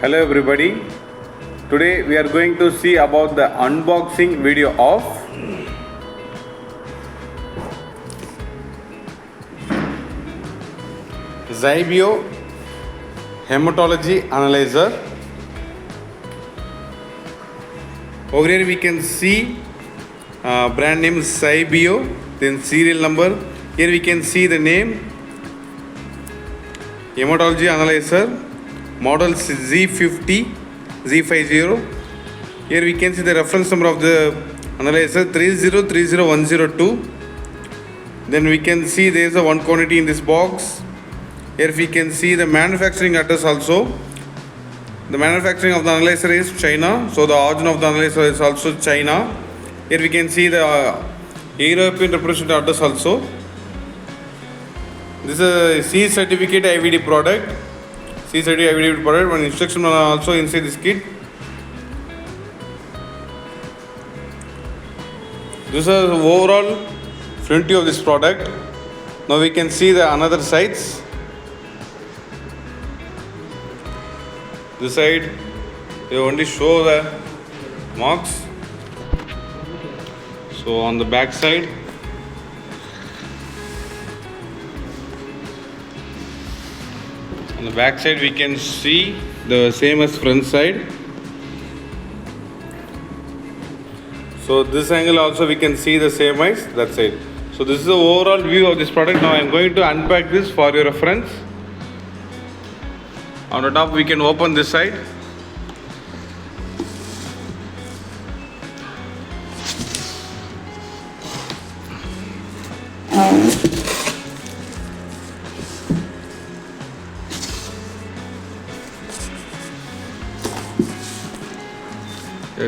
Hello everybody. Today we are going to see about the unboxing video of Zybio Hematology Analyzer. Over here we can see brand name Zybio, then serial number. Here we can see the name Hematology Analyzer, model Z50, Z50. Here we can see the reference number of the analyzer 3030102. Then we can see there is a one quantity in this box. Here we can see the manufacturing address also. The manufacturing of the analyzer is China, so the origin of the analyzer is also China. Here we can see the European representative address also. This is a C certificate IVD product. C certificate IVD product. One instruction also inside this kit. This is the overall front view of this product. Now we can see the another sides. This side they only show the marks. So on the back side, we can see the same as front side. So this angle also we can see the same as that side. So this is the overall view of this product. Now I am going to unpack this for your reference. On the top we can open this side.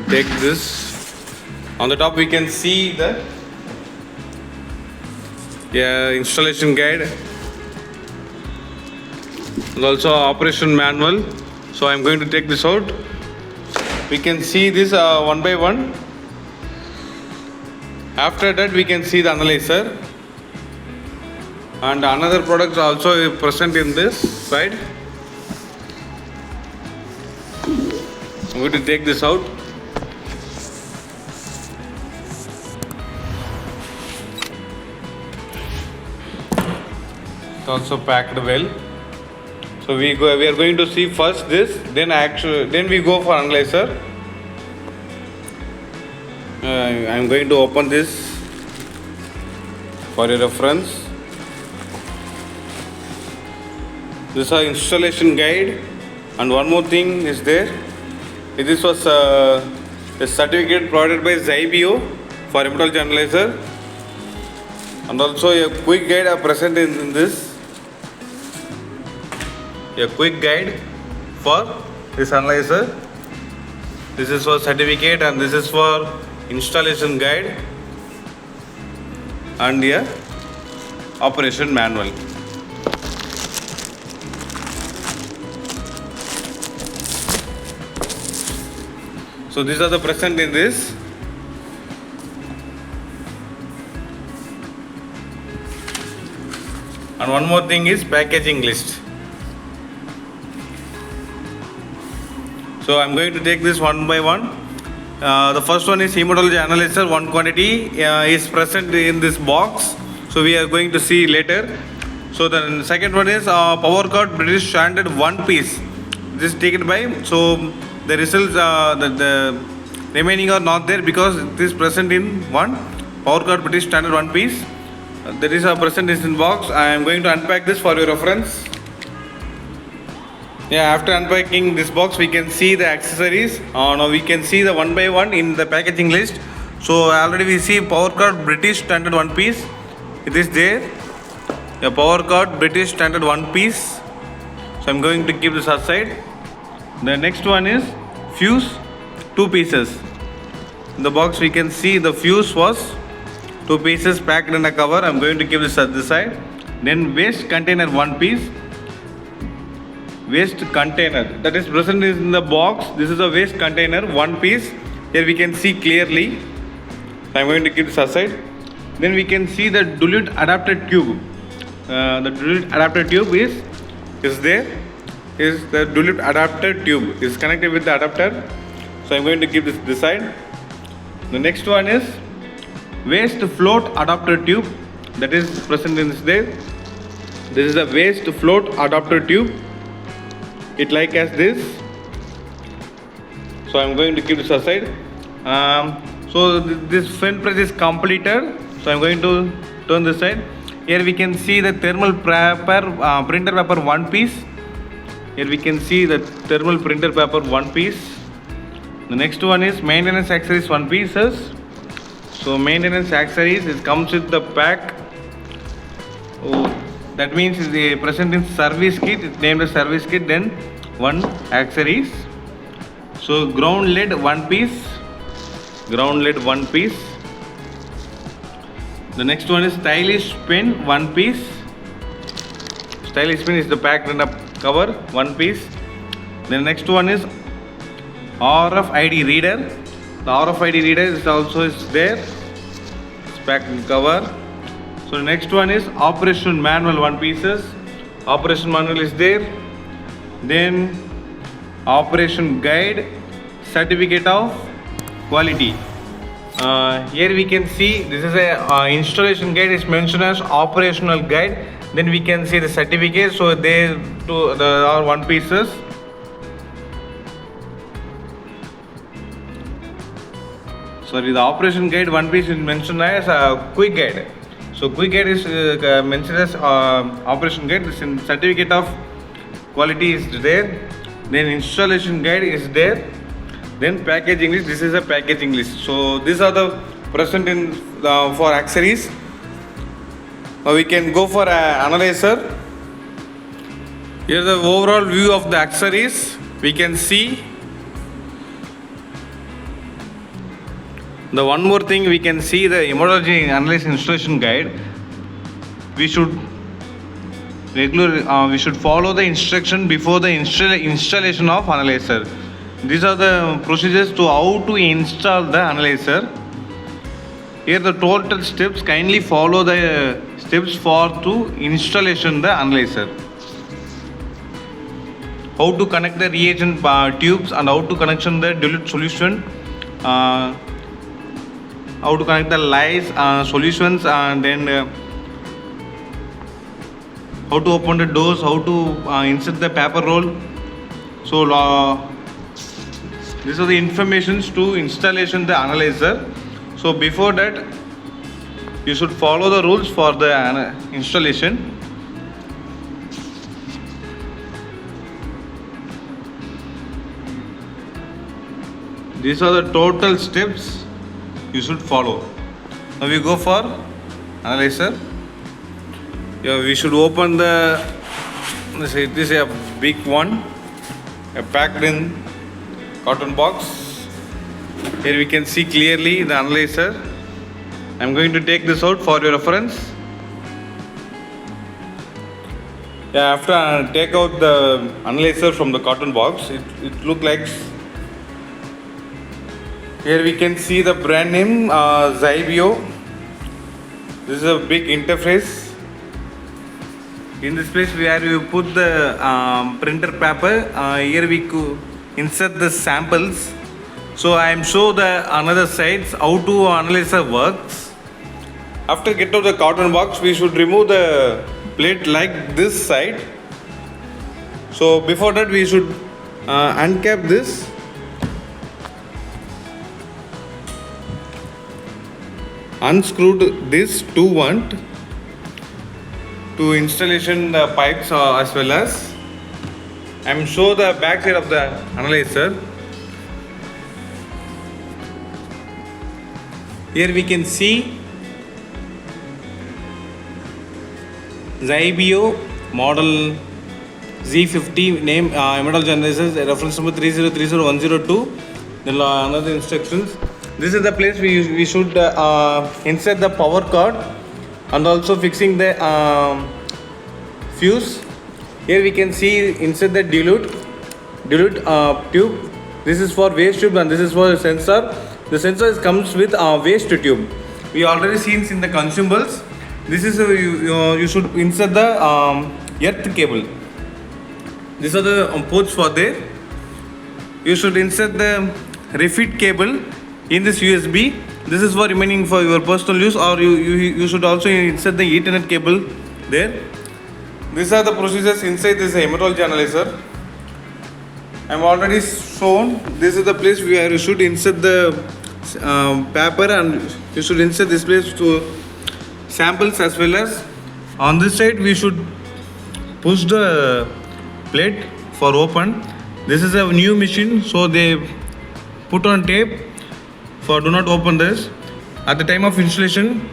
Take this. On the top we can see the installation guide and also operation manual. So I am going to take this out. We can see this one by one. After that we can see the analyzer and another product also present in this side. I'm going to take this out. It's also packed well. So we are going to see first this, then we go for analyzer. I am going to open this for your reference. This is our installation guide, and one more thing is there. This was a certificate provided by Zybio for hematology analyzer, and also a quick guide are present in this. A quick guide for this analyzer. This is for certificate and this is for installation guide and a operation manual. So these are the present in this. And one more thing is packaging list. So I'm going to take this one by one. The first one is hematology analyzer. One quantity is present in this box. So we are going to see later. So the second one is power cord British standard one piece. This is taken by. So the results, the remaining are not there because it is present in one power cord British standard one piece. There is a present in box. I am going to unpack this for your reference. After unpacking this box, we can see the accessories. Now we can see the one by one in the packaging list. So already we see power cord British standard one piece. It is there. A power cord British standard one piece. So I'm going to keep this aside. The next one is fuse, two pieces. In the box we can see the fuse was two pieces packed in a cover. I'm going to keep this at this side. Then waste container one piece. Waste container that is present in the box. This is a waste container one piece. Here we can see clearly. I'm going to keep this aside. Then we can see the dilute adapter tube. The dilute adapter tube is there. is the dilute adapter tube is connected with the adapter. So I'm going to keep this side. The next one is waste float adapter tube, that is present in this there. This is a waste float adapter tube. It like as this. So I'm going to keep this aside. So this front press is completed. So I'm going to turn this side. Here we can see the thermal paper, printer paper one piece. Here we can see the thermal printer paper one piece. The next one is maintenance accessories one pieces. So maintenance accessories, it comes with the pack. Oh, that means it's present in service kit. It's named as service kit. Then one accessories. So ground lead one piece. Ground lead one piece. The next one is stylish pen one piece. Stylish pen is the packed in a cover one piece. The next one is RFID reader. The RFID reader is also there. It's packed in cover. So the next one is operation manual one pieces. Operation manual is there. Then operation guide, certificate of quality. Here we can see this is a installation guide. Is mentioned as operational guide. Then we can see the certificate. So there are one pieces. Sorry, the operation guide one piece is mentioned as a quick guide. So quick guide is mentioned as operation guide. This certificate of quality is there. Then installation guide is there. Then packaging list. This is a packaging list. So these are the present in for accessories. Now we can go for an analyzer. Here the overall view of the accessories. We can see. The one more thing we can see the Hematology analysis installation guide. We should follow the instruction before the installation of analyzer. These are the procedures to how to install the analyzer. Here the total steps, kindly follow the steps for to installation the analyzer. How to connect the reagent tubes and how to connection the dilute solution. How to connect the lyes solutions, and then how to open the doors, how to insert the paper roll. So these are the informations to installation the analyzer. So before that you should follow the rules for the installation. These are the total steps you should follow. Now we go for analyzer. Yeah, we should open the, this is a big one, a packed in cotton box. Here we can see clearly the analyzer. I'm going to take this out for your reference. Yeah, after I take out the analyzer from the cotton box, it looks like. Here we can see the brand name Zybio. This is a big interface. In this place where we put the printer paper, here we could insert the samples. So I am show the another sides how to analyzer works. After get out the cotton box, we should remove the plate like this side. So before that we should uncap this. Unscrewed this to want to installation the pipes as well as I am show the back side of the analyzer. Here we can see Zybio model Z50 name Hematology analysis reference number 3030102. Then another instructions. This is the place we should insert the power cord and also fixing the fuse. Here we can see insert the dilute tube. This is for waste tube and this is for the sensor. The sensor comes with a waste tube. We already seen in the consumables. This is you should insert the earth cable. These are the ports for there. You should insert the refit cable in this USB. This is for remaining for your personal use, or you should also insert the Ethernet cable there. These are the procedures inside this hematology analyzer. I am already shown. This is the place where you should insert the paper, and you should insert this place to samples, as well as on this side we should push the plate for open. This is a new machine, so they put on tape for do not open this. At the time of installation,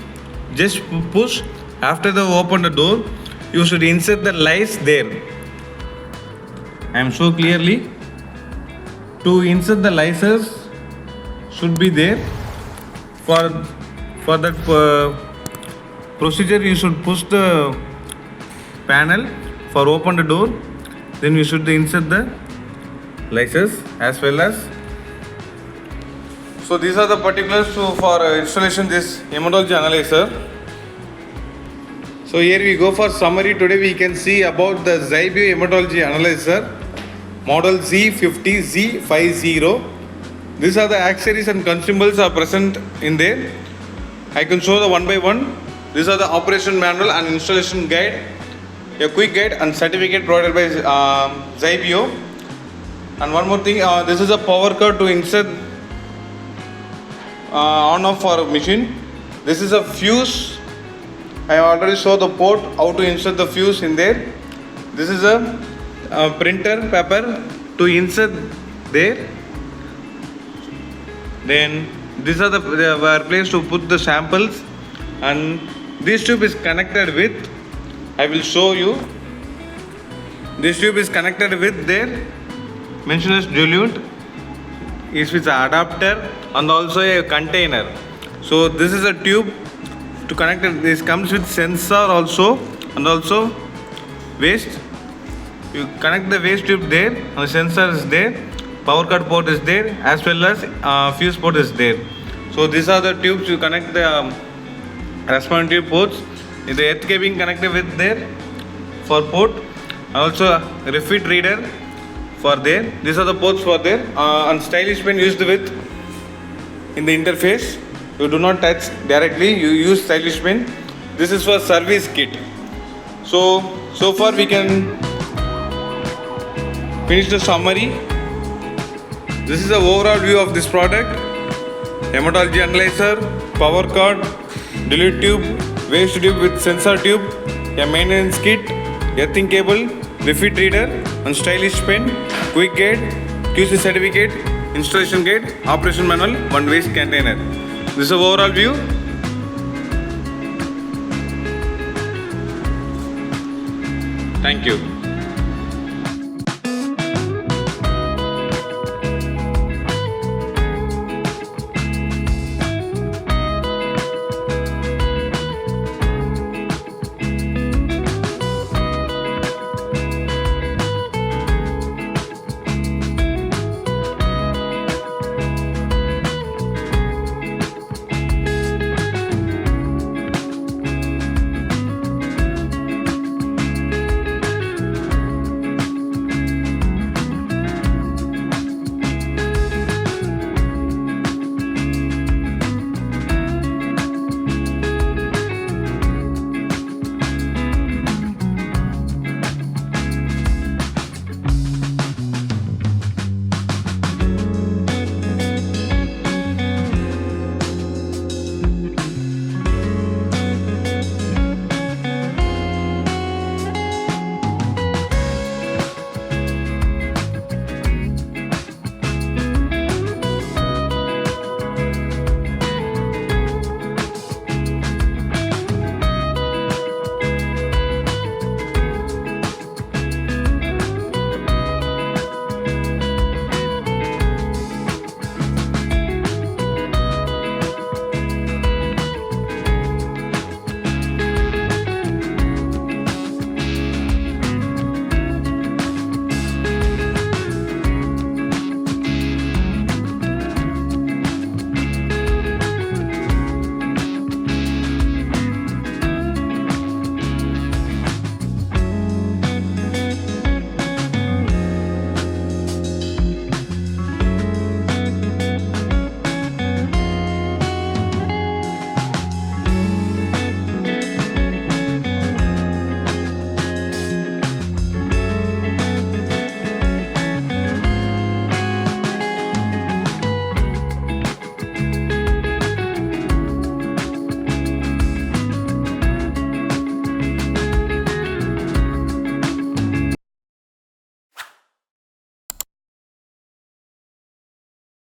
just push. After the open the door, you should insert the lice there. I am so clearly to insert the lices should be there. For that procedure, you should push the panel for open the door. Then you should insert the license as well as. So these are the particulars for installation this hematology analyzer. So here we go for summary. Today we can see about the Zybio hematology analyzer model Z50 Z50. These are the accessories and consumables are present in there. I can show the one by one. These are the operation manual and installation guide, a quick guide and certificate provided by Zybio. And one more thing, this is a power cord to insert on off for a machine. This is a fuse. I already showed the port how to insert the fuse in there. This is a printer paper to insert there. Then these are the place to put the samples, and this tube is connected with, I will show you. This tube is connected with their mentioned as dilute, is with an adapter and also a container. So this is a tube to connect it. This comes with sensor also, and also waste. You connect the waste tube there, and the sensor is there, power cord port is there, as well as fuse port is there. So these are the tubes you connect the responsive ports. The earth cabin connected with there for port, also refit reader for there. These are the ports for there, and stylish pen used with in the interface. You do not touch directly, you use stylish pen. This is for service kit. So far we can finish the summary. This is the overall view of this product: hematology analyzer, power cord, dilute tube, waste tube with sensor tube, a maintenance kit, earthing cable, refit reader and stylish pen, quick guide, QC certificate, installation guide, operation manual, one waste container. This is the overall view. Thank you.